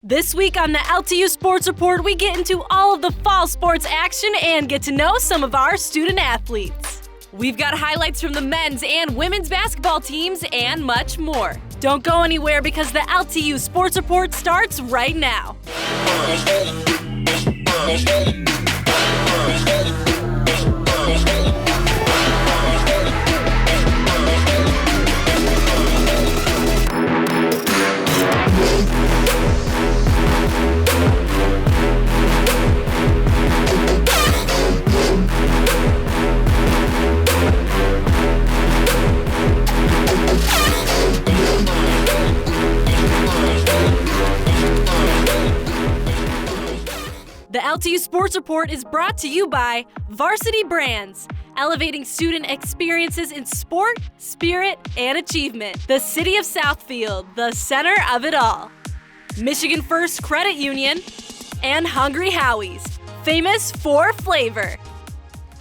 This week on the LTU Sports Report, we get into all of the fall sports action and get to know some of our student athletes. We've got highlights from the men's and women's basketball teams and much more. Don't go anywhere because the LTU Sports Report starts right now. The LTU Sports Report is brought to you by Varsity Brands, elevating student experiences in sport, spirit, and achievement. The City of Southfield, the center of it all. Michigan First Credit Union, and Hungry Howie's, famous for flavor.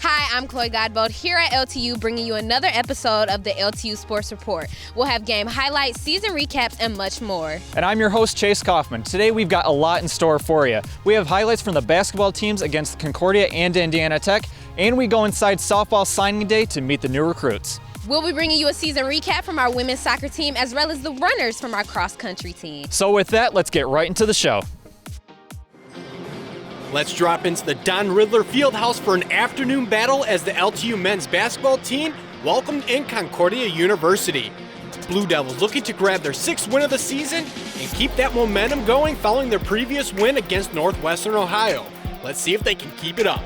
Hi, I'm Chloe Godbold here at LTU, bringing you another episode of the LTU Sports Report. We'll have game highlights, season recaps, and much more. And I'm your host, Chase Kaufman. Today we've got a lot in store for you. We have highlights from the basketball teams against Concordia and Indiana Tech, and we go inside softball signing day to meet the new recruits. We'll be bringing you a season recap from our women's soccer team as well as the runners from our cross-country team. So with that, let's get right into the show. Let's drop into the Don Riddler Fieldhouse for an afternoon battle as the LTU men's basketball team welcomed in Concordia University. Blue Devils looking to grab their 6th win of the season and keep that momentum going following their previous win against Northwestern Ohio. Let's see if they can keep it up.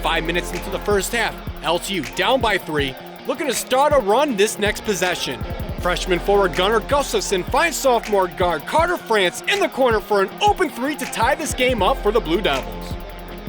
5 minutes into the first half, LTU down by 3, looking to start a run this next possession. Freshman forward Gunnar Gustafson finds sophomore guard Carter France in the corner for an open 3 to tie this game up for the Blue Devils.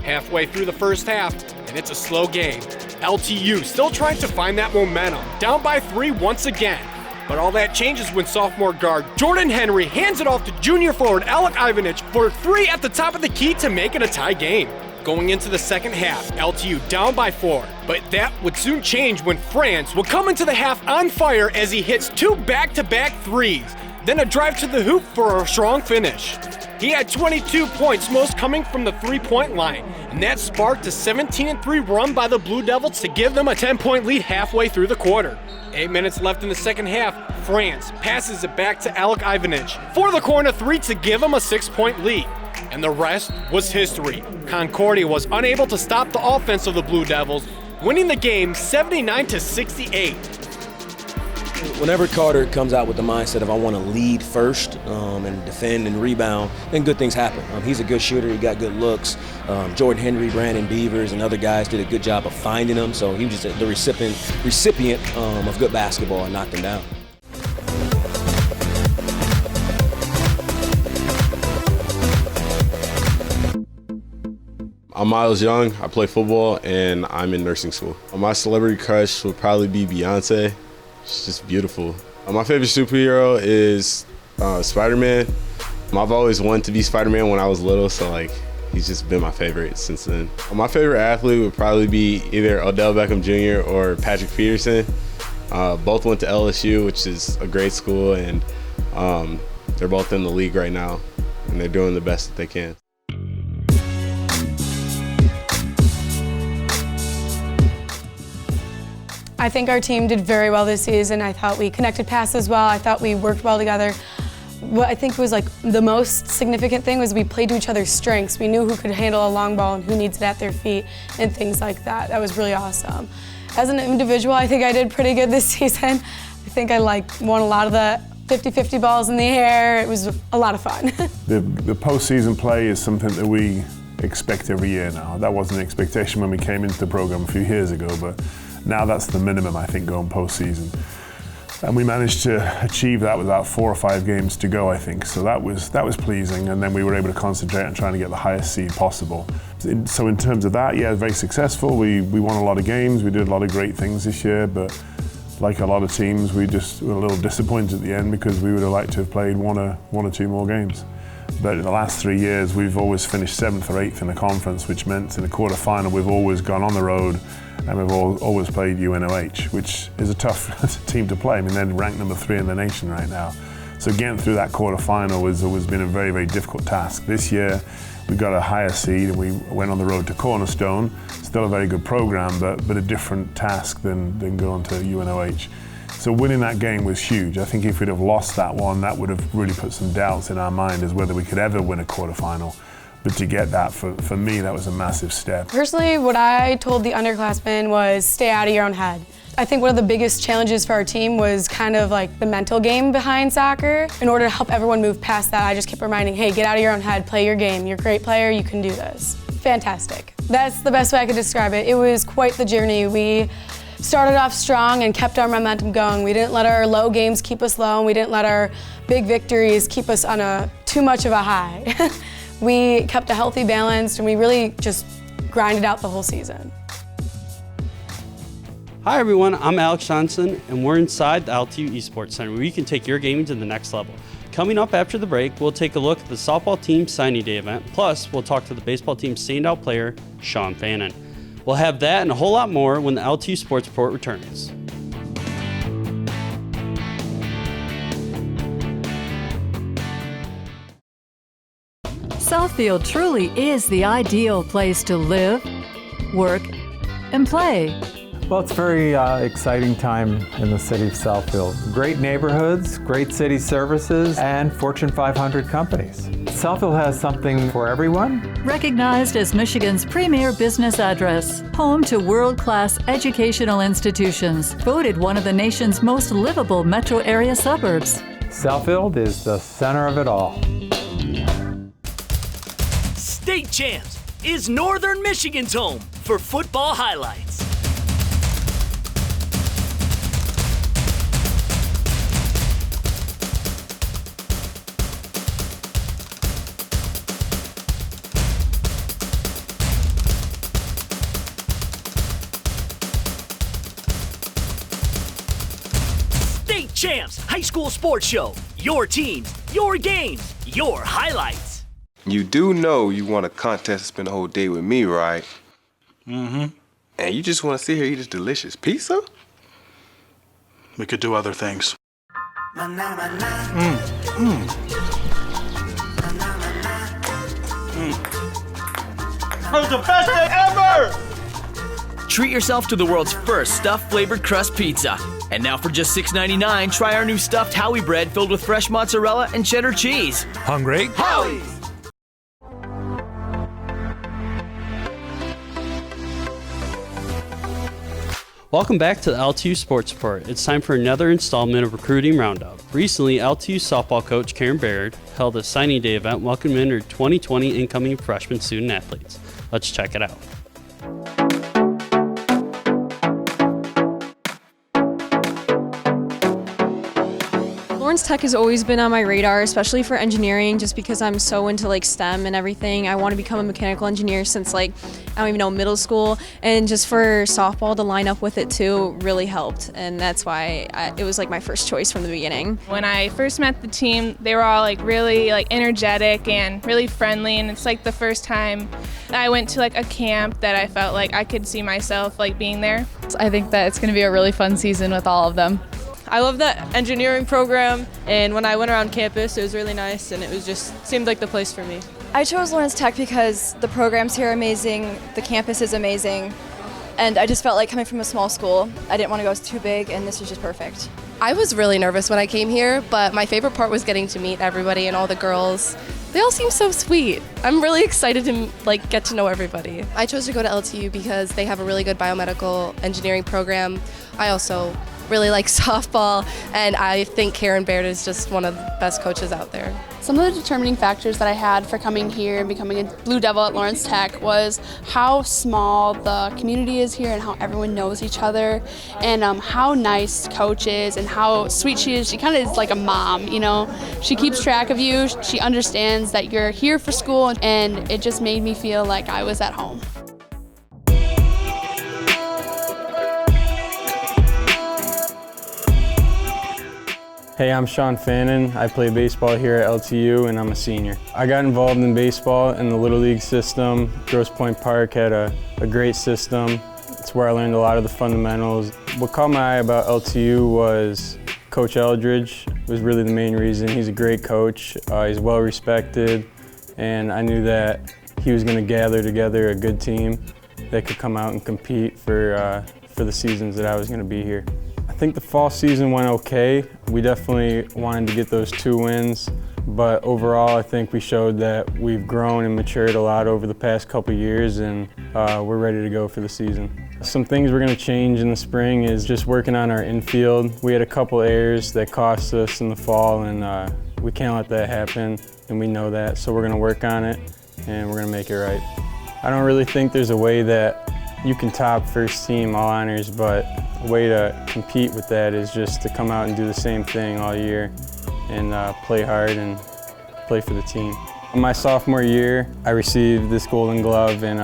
Halfway through the first half, and it's a slow game. LTU still trying to find that momentum, down by 3 once again. But all that changes when sophomore guard Jordan Henry hands it off to junior forward Alec Ivanich for a 3 at the top of the key to make it a tie game. Going into the second half, LTU down by 4, but that would soon change when France would come into the half on fire as he hits 2 back-to-back threes, then a drive to the hoop for a strong finish. He had 22 points, most coming from the three-point line, and that sparked a 17-3 run by the Blue Devils to give them a 10-point lead halfway through the quarter. 8 minutes left in the second half, France passes it back to Alec Ivanich for the corner 3 to give him a 6-point lead. And the rest was history. Concordia was unable to stop the offense of the Blue Devils, winning the game 79-68. Whenever Carter comes out with the mindset of I want to lead first and defend and rebound, then good things happen. He's a good shooter. He got good looks. Jordan Henry, Brandon Beavers, and other guys did a good job of finding him. So he was just the recipient of good basketball and knocked him down. I'm Miles Young, I play football, and I'm in nursing school. My celebrity crush would probably be Beyonce. She's just beautiful. My favorite superhero is Spider-Man. I've always wanted to be Spider-Man when I was little, so he's just been my favorite since then. My favorite athlete would probably be either Odell Beckham Jr. or Patrick Peterson. Both went to LSU, which is a great school, and they're both in the league right now, and they're doing the best that they can. I think our team did very well this season. I thought we connected passes well. I thought we worked well together. What I think was the most significant thing was we played to each other's strengths. We knew who could handle a long ball and who needs it at their feet and things like that. That was really awesome. As an individual, I think I did pretty good this season. I think I won a lot of the 50-50 balls in the air. It was a lot of fun. The postseason play is something that we expect every year now. That wasn't an expectation when we came into the program a few years ago, but now that's the minimum, I think, going postseason. And we managed to achieve that with about 4 or 5 games to go, I think. So that was pleasing, and then we were able to concentrate on trying to get the highest seed possible. So in terms of that, yeah, very successful. We won a lot of games. We did a lot of great things this year, but like a lot of teams, we just were a little disappointed at the end because we would have liked to have played one or two more games. But in the last 3 years, we've always finished 7th or 8th in the conference, which meant in the quarterfinal, we've always gone on the road and we've always played UNOH, which is a tough team to play. I mean, they're ranked number 3 in the nation right now. So getting through that quarterfinal has always been a very, very difficult task. This year, we got a higher seed and we went on the road to Cornerstone. Still a very good program, but a different task than going to UNOH. So winning that game was huge. I think if we'd have lost that one, that would have really put some doubts in our mind as whether we could ever win a quarterfinal. But to get that, for me, that was a massive step. Personally, what I told the underclassmen was stay out of your own head. I think one of the biggest challenges for our team was kind of like the mental game behind soccer. In order to help everyone move past that, I just kept reminding, hey, get out of your own head, play your game. You're a great player, you can do this. Fantastic. That's the best way I could describe it. It was quite the journey. We started off strong and kept our momentum going. We didn't let our low games keep us low, and we didn't let our big victories keep us on too much of a high. We kept a healthy balance, and we really just grinded out the whole season. Hi everyone, I'm Alex Johnson, and we're inside the LTU Esports Center where you can take your gaming to the next level. Coming up after the break, we'll take a look at the softball team signing day event, plus we'll talk to the baseball team's standout player, Sean Fannin. We'll have that and a whole lot more when the LTU Sports Report returns. Southfield truly is the ideal place to live, work, and play. Well, it's a very exciting time in the city of Southfield. Great neighborhoods, great city services, and Fortune 500 companies. Southfield has something for everyone. Recognized as Michigan's premier business address, home to world-class educational institutions, voted one of the nation's most livable metro area suburbs. Southfield is the center of it all. State Champs is Northern Michigan's home for football highlights. State Champs High School Sports Show. Your teams, your games, your highlights. You do know you want a contest to spend the whole day with me, right? Mm-hmm. And you just want to sit here and eat this delicious pizza? We could do other things. That was the best day ever! Treat yourself to the world's first stuffed flavored crust pizza. And now for just $6.99, try our new stuffed Howie bread filled with fresh mozzarella and cheddar cheese. Hungry? Howie! Welcome back to the LTU Sports Report. It's time for another installment of Recruiting Roundup. Recently, LTU softball coach Karen Baird held a signing day event welcoming her 2020 incoming freshman student athletes. Let's check it out. Lawrence Tech has always been on my radar, especially for engineering, just because I'm so into like STEM and everything. I want to become a mechanical engineer since I don't even know, middle school, and just for softball to line up with it too really helped, and that's why it was like my first choice from the beginning. When I first met the team, they were all really energetic and really friendly, and it's the first time I went to a camp that I felt like I could see myself being there. I think that it's going to be a really fun season with all of them. I love the engineering program, and when I went around campus, it was really nice, and it was seemed like the place for me. I chose Lawrence Tech because the programs here are amazing, the campus is amazing, and I just felt like coming from a small school, I didn't want to go too big, and this was just perfect. I was really nervous when I came here, but my favorite part was getting to meet everybody and all the girls. They all seem so sweet. I'm really excited to get to know everybody. I chose to go to LTU because they have a really good biomedical engineering program. I also really like softball, and I think Karen Baird is just one of the best coaches out there. Some of the determining factors that I had for coming here and becoming a Blue Devil at Lawrence Tech was how small the community is here and how everyone knows each other, and how nice Coach is and how sweet she is. She kind of is like a mom, She keeps track of you, she understands that you're here for school, and it just made me feel like I was at home. Hey, I'm Sean Fannin. I play baseball here at LTU, and I'm a senior. I got involved in baseball in the Little League system. Grosse Pointe Park had a great system. It's where I learned a lot of the fundamentals. What caught my eye about LTU was Coach Eldridge was really the main reason. He's a great coach. He's well respected, and I knew that he was going to gather together a good team that could come out and compete for the seasons that I was going to be here. I think the fall season went okay. We definitely wanted to get those 2 wins, but overall I think we showed that we've grown and matured a lot over the past couple years, and we're ready to go for the season. Some things we're going to change in the spring is just working on our infield. We had a couple errors that cost us in the fall, and we can't let that happen, and we know that, so we're going to work on it and we're going to make it right. I don't really think there's a way that you can top first team all honors, but a way to compete with that is just to come out and do the same thing all year and play hard and play for the team. My sophomore year, I received this Golden Glove, and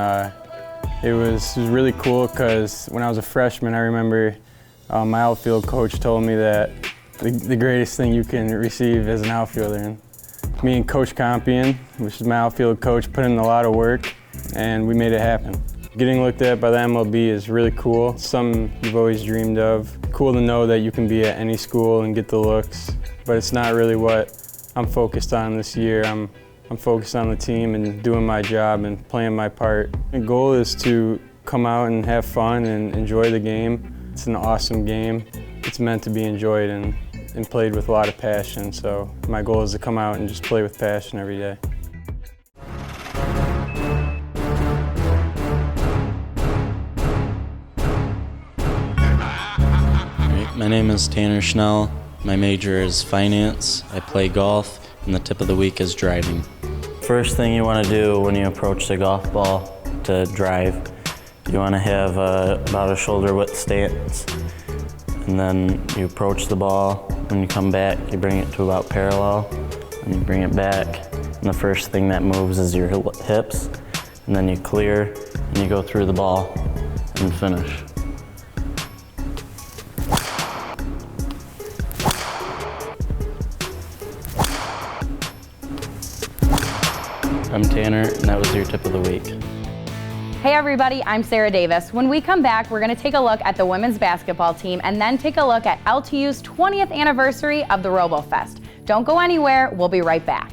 it was really cool because when I was a freshman, I remember my outfield coach told me that the greatest thing you can receive as an outfielder. And me and Coach Compion, which is my outfield coach, put in a lot of work, and we made it happen. Getting looked at by the MLB is really cool. Something you've always dreamed of. Cool to know that you can be at any school and get the looks, but it's not really what I'm focused on this year. I'm focused on the team and doing my job and playing my part. The goal is to come out and have fun and enjoy the game. It's an awesome game. It's meant to be enjoyed and played with a lot of passion, so my goal is to come out and just play with passion every day. My name is Tanner Schnell. My major is finance. I play golf, and the tip of the week is driving. First thing you want to do when you approach the golf ball to drive, you want to have about a shoulder width stance. And then you approach the ball. When you come back, you bring it to about parallel, and you bring it back. And the first thing that moves is your hips, and then you clear, and you go through the ball and finish. I'm Tanner, and that was your tip of the week. Hey everybody, I'm Sarah Davis. When we come back, we're going to take a look at the women's basketball team and then take a look at LTU's 20th anniversary of the RoboFest. Don't go anywhere, we'll be right back.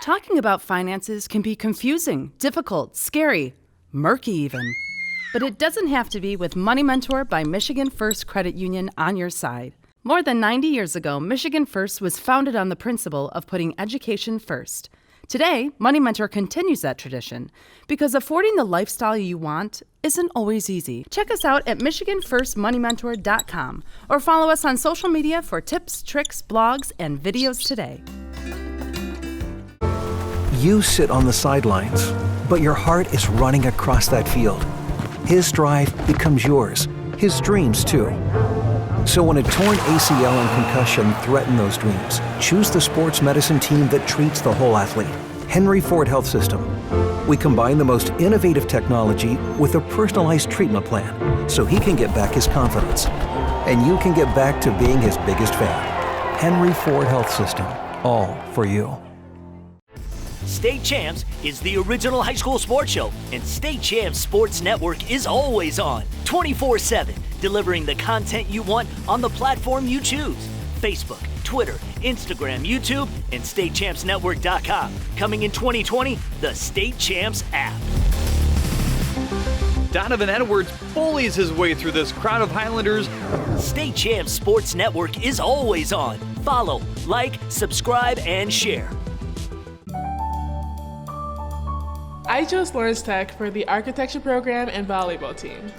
Talking about finances can be confusing, difficult, scary, murky even. But it doesn't have to be with Money Mentor by Michigan First Credit Union on your side. More than 90 years ago, Michigan First was founded on the principle of putting education first. Today, Money Mentor continues that tradition because affording the lifestyle you want isn't always easy. Check us out at MichiganFirstMoneyMentor.com or follow us on social media for tips, tricks, blogs, and videos today. You sit on the sidelines, but your heart is running across that field. His drive becomes yours, his dreams too. So when a torn ACL and concussion threaten those dreams, choose the sports medicine team that treats the whole athlete. Henry Ford Health System. We combine the most innovative technology with a personalized treatment plan so he can get back his confidence. And you can get back to being his biggest fan. Henry Ford Health System. All for you. State Champs is the original high school sports show, and State Champs Sports Network is always on, 24/7, delivering the content you want on the platform you choose. Facebook, Twitter, Instagram, YouTube, and StateChampsNetwork.com. Coming in 2020, the State Champs app. Donovan Edwards bullies his way through this crowd of Highlanders. State Champs Sports Network is always on. Follow, like, subscribe, and share. I chose Lawrence Tech for the architecture program and volleyball team.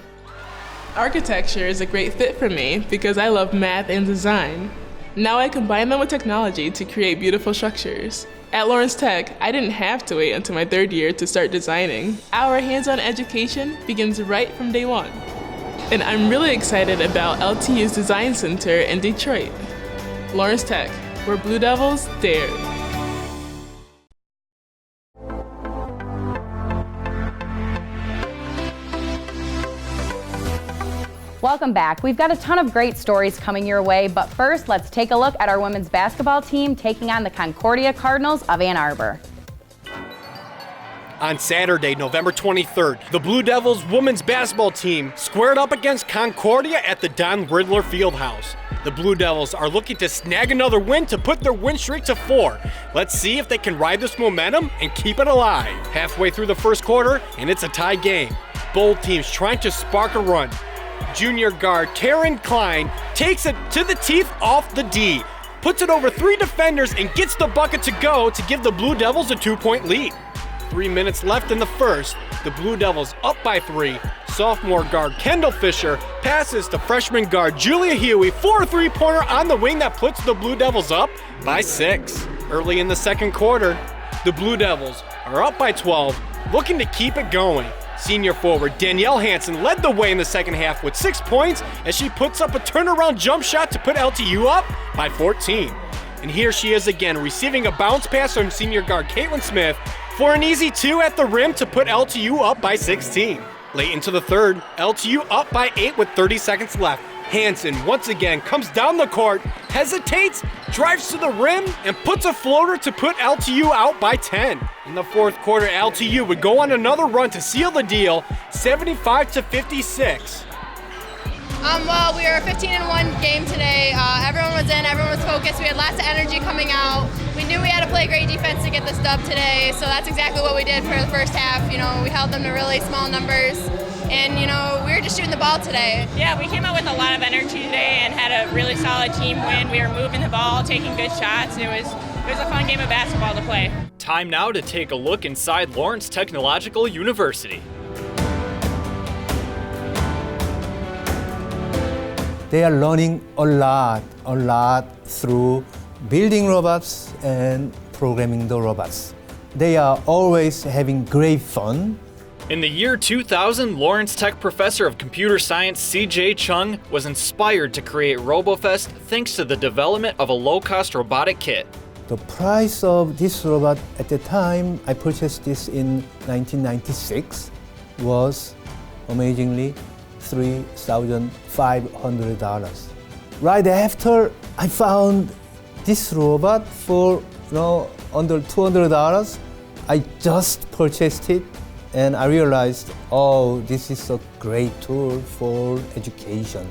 Architecture is a great fit for me because I love math and design. Now I combine them with technology to create beautiful structures. At Lawrence Tech, I didn't have to wait until my third year to start designing. Our hands-on education begins right from day one. And I'm really excited about LTU's Design Center in Detroit. Lawrence Tech, where Blue Devils dare. Welcome back. We've got a ton of great stories coming your way, but first, let's take a look at our women's basketball team taking on the Concordia Cardinals of Ann Arbor. On Saturday, November 23rd, the Blue Devils women's basketball team squared up against Concordia at the Don Riddler Fieldhouse. The Blue Devils are looking to snag another win to put their win streak to 4. Let's see if they can ride this momentum and keep it alive. Halfway through the first quarter, and it's a tie game. Both teams trying to spark a run. Junior guard Taryn Klein takes it to the teeth off the D, puts it over 3 defenders and gets the bucket to go to give the Blue Devils a 2-point lead. 3 minutes left in the first, the Blue Devils up by 3. Sophomore guard Kendall Fisher passes to freshman guard Julia Howie for a 3-pointer on the wing that puts the Blue Devils up by 6. Early in the second quarter, the Blue Devils are up by 12, looking to keep it going. Senior forward Danielle Hansen led the way in the second half with 6 points as she puts up a turnaround jump shot to put LTU up by 14. And here she is again, receiving a bounce pass from senior guard Caitlin Smith for an easy 2 at the rim to put LTU up by 16. Late into the third, LTU up by 8 with 30 seconds left. Hansen once again comes down the court, hesitates, drives to the rim, and puts a floater to put LTU out by 10. In the fourth quarter, LTU would go on another run to seal the deal, 75-56. Well, we were a 15-1 game today. Everyone was in, everyone was focused. We had lots of energy coming out. We knew we had to play great defense to get this dub today, so that's exactly what we did for the first half. You know, we held them to really small numbers, and you know, we were just shooting the ball today. Yeah, we came out with a lot of energy today and had a really solid team win. We were moving the ball, taking good shots. It was a fun game of basketball to play. Time now to take a look inside Lawrence Technological University. They are learning a lot through building robots and programming the robots. They are always having great fun. In the year 2000, Lawrence Tech professor of computer science C.J. Chung was inspired to create RoboFest thanks to the development of a low-cost robotic kit. The price of this robot at the time, I purchased this in 1996, was amazingly $3,500. Right after I found this robot for under $200, I just purchased it and I realized, oh, this is a great tool for education.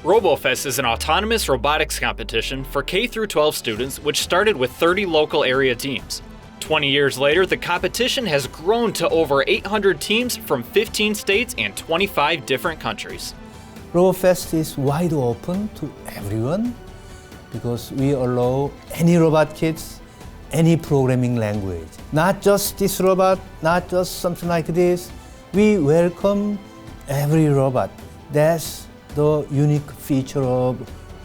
RoboFest is an autonomous robotics competition for K-12 students which started with 30 local area teams. 20 years later, the competition has grown to over 800 teams from 15 states and 25 different countries. RoboFest is wide open to everyone because we allow any robot kits, any programming language. Not just this robot, not just something like this. We welcome every robot. That's the unique feature of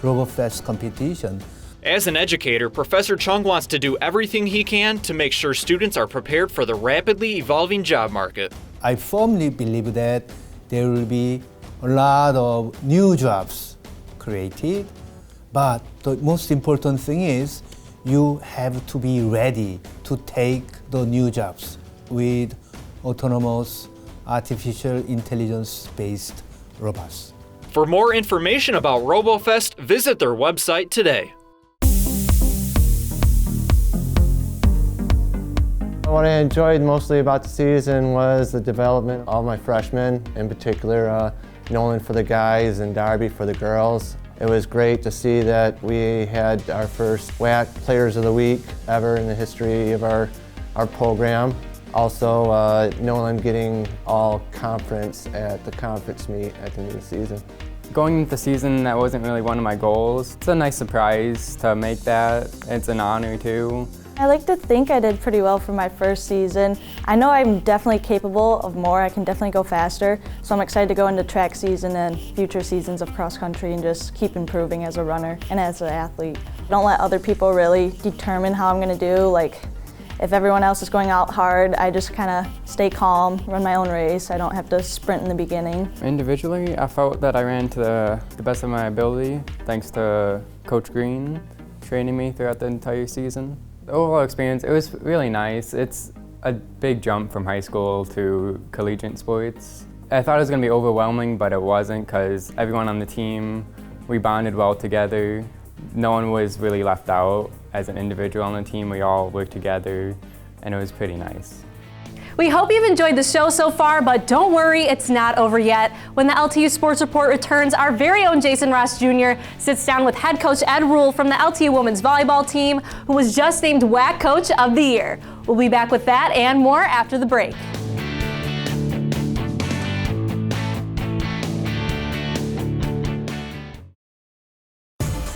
RoboFest competition. As an educator, Professor Chung wants to do everything he can to make sure students are prepared for the rapidly evolving job market. I firmly believe that there will be a lot of new jobs created, but the most important thing is you have to be ready to take the new jobs with autonomous artificial intelligence-based robots. For more information about RoboFest, visit their website today. What I enjoyed mostly about the season was the development of my freshmen, in particular Nolan for the guys and Darby for the girls. It was great to see that we had our first WAC Players of the Week ever in the history of our program. Also, Nolan getting all conference at the conference meet at the end of the season. Going into the season, that wasn't really one of my goals. It's a nice surprise to make that. It's an honor too. I like to think I did pretty well for my first season. I know I'm definitely capable of more. I can definitely go faster. So I'm excited to go into track season and future seasons of cross country and just keep improving as a runner and as an athlete. Don't let other people really determine how I'm going to do. Like, if everyone else is going out hard, I just kind of stay calm, run my own race. I don't have to sprint in the beginning. Individually, I felt that I ran to the best of my ability, thanks to Coach Green training me throughout the entire season. The overall experience, it was really nice. It's a big jump from high school to collegiate sports. I thought it was going to be overwhelming, but it wasn't, because everyone on the team, we bonded well together. No one was really left out as an individual on the team. We all worked together, and it was pretty nice. We hope you've enjoyed the show so far, but don't worry, it's not over yet. When the LTU Sports Report returns, our very own Jason Ross Jr. sits down with head coach Ed Rule from the LTU women's volleyball team, who was just named WAC Coach of the Year. We'll be back with that and more after the break.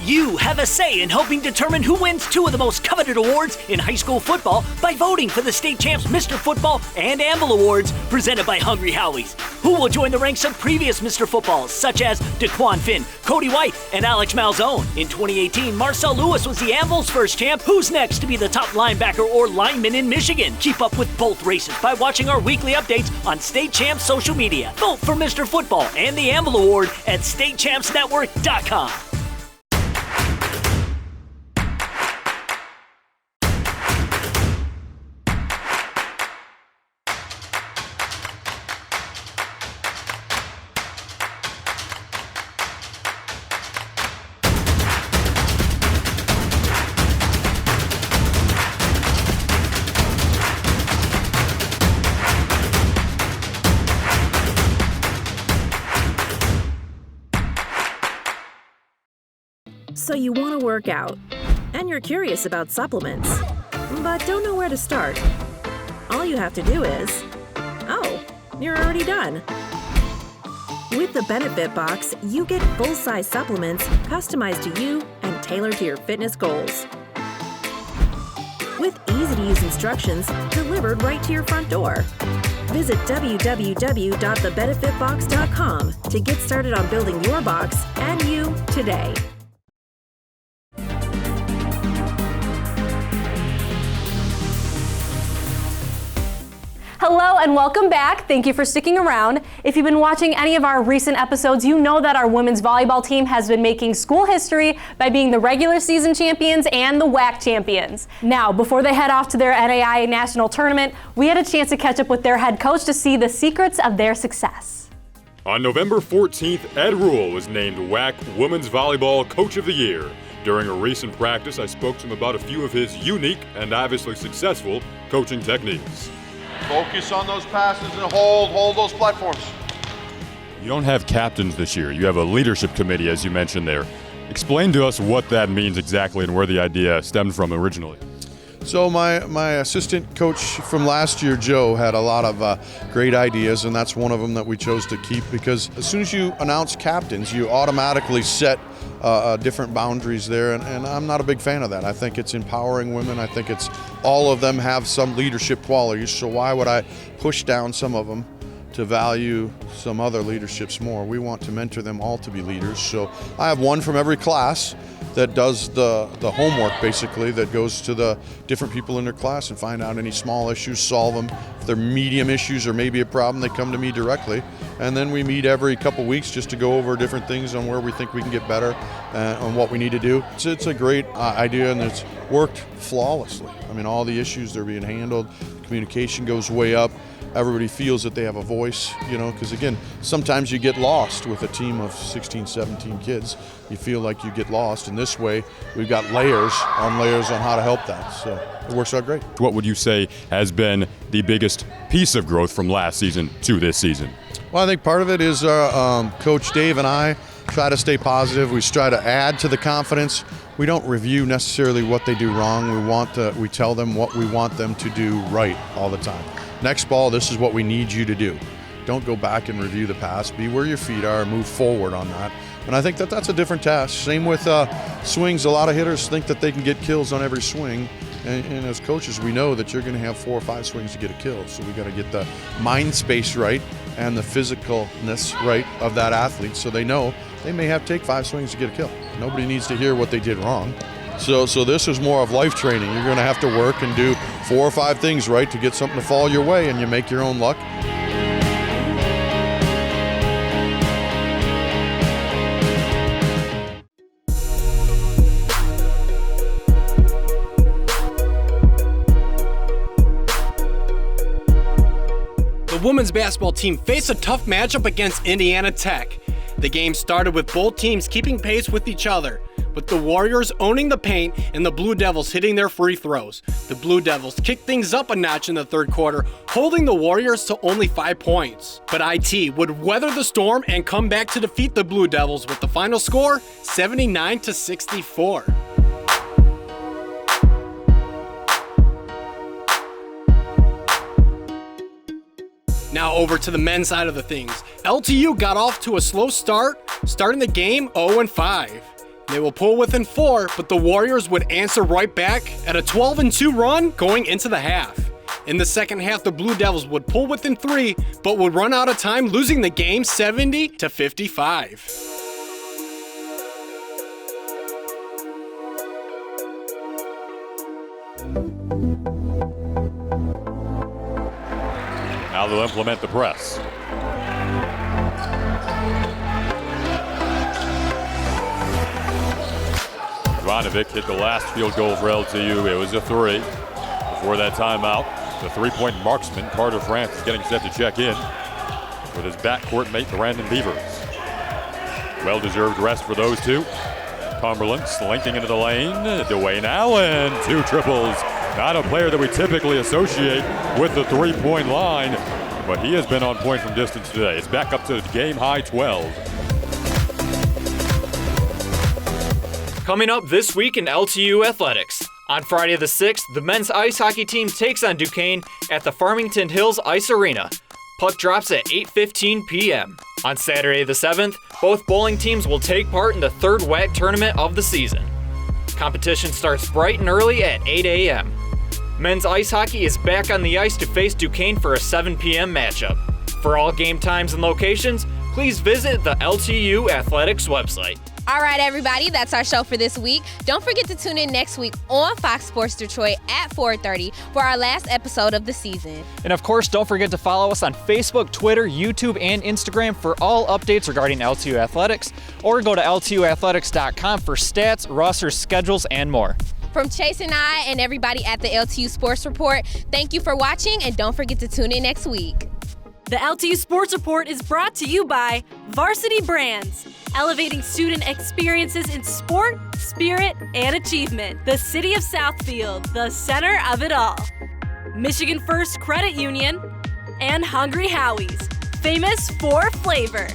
You have a say in helping determine who wins two of the most coveted awards in high school football by voting for the state champs Mr. Football and Amble Awards presented by Hungry Howie's. Who will join the ranks of previous Mr. Footballs such as DeQuan Finn, Cody White, and Alex Malzone? In 2018, Marcel Lewis was the Amble's first champ. Who's next to be the top linebacker or lineman in Michigan? Keep up with both races by watching our weekly updates on State Champs social media. Vote for Mr. Football and the Amble Award at statechampsnetwork.com. So you want to work out, and you're curious about supplements, but don't know where to start. All you have to do is, oh, you're already done. With the Benefit Box, you get full-size supplements customized to you and tailored to your fitness goals. With easy-to-use instructions delivered right to your front door. Visit www.thebenefitbox.com to get started on building your box and you today. Hello and welcome back. Thank you for sticking around. If you've been watching any of our recent episodes, you know that our women's volleyball team has been making school history by being the regular season champions and the WAC champions. Now, before they head off to their NAIA national tournament, we had a chance to catch up with their head coach to see the secrets of their success. On November 14th, Ed Rule was named WAC Women's Volleyball Coach of the Year. During a recent practice, I spoke to him about a few of his unique and obviously successful coaching techniques. Focus on those passes and hold those platforms. You don't have captains this year. You have a leadership committee, as you mentioned there. Explain to us what that means exactly and where the idea stemmed from originally. So my assistant coach from last year, Joe, had a lot of great ideas, and that's one of them that we chose to keep, because as soon as you announce captains, you automatically set different boundaries there, and I'm not a big fan of that. I think it's empowering women. I think it's all of them have some leadership qualities, so why would I push down some of them to value some other leaderships more? We want to mentor them all to be leaders, so I have one from every class that does the homework, basically, that goes to the different people in their class and find out any small issues, solve them. If they're medium issues or maybe a problem, they come to me directly. And then we meet every couple weeks just to go over different things on where we think we can get better on what we need to do. It's a great idea, and it's worked flawlessly. I mean, all the issues, they're being handled, communication goes way up. Everybody feels that they have a voice, because again, sometimes you get lost with a team of 16, 17 kids. You feel like you get lost, and this way we've got layers on how to help that, so it works out great. What would you say has been the biggest piece of growth from last season to this season? Well, I think part of it is Coach Dave and I try to stay positive. We try to add to the confidence. We don't review necessarily what they do wrong. We tell them what we want them to do right all the time. Next ball, this is what we need you to do. Don't go back and review the past. Be where your feet are, move forward on that. And I think that's a different task. Same with swings. A lot of hitters think that they can get kills on every swing. And as coaches, we know that you're going to have 4 or 5 swings to get a kill. So we got to get the mind space right and the physicalness right of that athlete, so they know they may have to take 5 swings to get a kill. Nobody needs to hear what they did wrong. So this is more of life training. You're going to have to work and do 4 or 5 things right to get something to fall your way, and you make your own luck. The women's basketball team faced a tough matchup against Indiana Tech. The game started with both teams keeping pace with each other. with the Warriors owning the paint and the Blue Devils hitting their free throws. The Blue Devils kicked things up a notch in the third quarter, holding the Warriors to only 5 points. But IT would weather the storm and come back to defeat the Blue Devils with the final score 79-64. Now over to the men's side of the things. LTU got off to a slow start, starting the game 0-5. They will pull within 4, but the Warriors would answer right back at a 12-2 run going into the half. In the second half, the Blue Devils would pull within 3, but would run out of time, losing the game 70-55. Now they'll implement the press. Ivanovic hit the last field goal for LTU. It was a 3. Before that timeout, the three-point marksman, Carter France, is getting set to check in with his backcourt mate, Brandon Beavers. Well-deserved rest for those two. Cumberland slinking into the lane. Dwayne Allen, 2 triples. Not a player that we typically associate with the three-point line, but he has been on point from distance today. It's back up to game-high 12. Coming up this week in LTU athletics. On Friday the 6th, the men's ice hockey team takes on Duquesne at the Farmington Hills Ice Arena. Puck drops at 8:15 p.m. On Saturday the 7th, both bowling teams will take part in the third WAC tournament of the season. Competition starts bright and early at 8 a.m. Men's ice hockey is back on the ice to face Duquesne for a 7 p.m. matchup. For all game times and locations, please visit the LTU Athletics website. All right, everybody, that's our show for this week. Don't forget to tune in next week on Fox Sports Detroit at 4:30 for our last episode of the season. And of course, don't forget to follow us on Facebook, Twitter, YouTube, and Instagram for all updates regarding LTU Athletics, or go to LTUathletics.com for stats, rosters, schedules, and more. From Chase and I and everybody at the LTU Sports Report, thank you for watching, and don't forget to tune in next week. The LTU Sports Report is brought to you by Varsity Brands, elevating student experiences in sport, spirit, and achievement. The City of Southfield, the center of it all. Michigan First Credit Union, and Hungry Howie's, famous for flavor.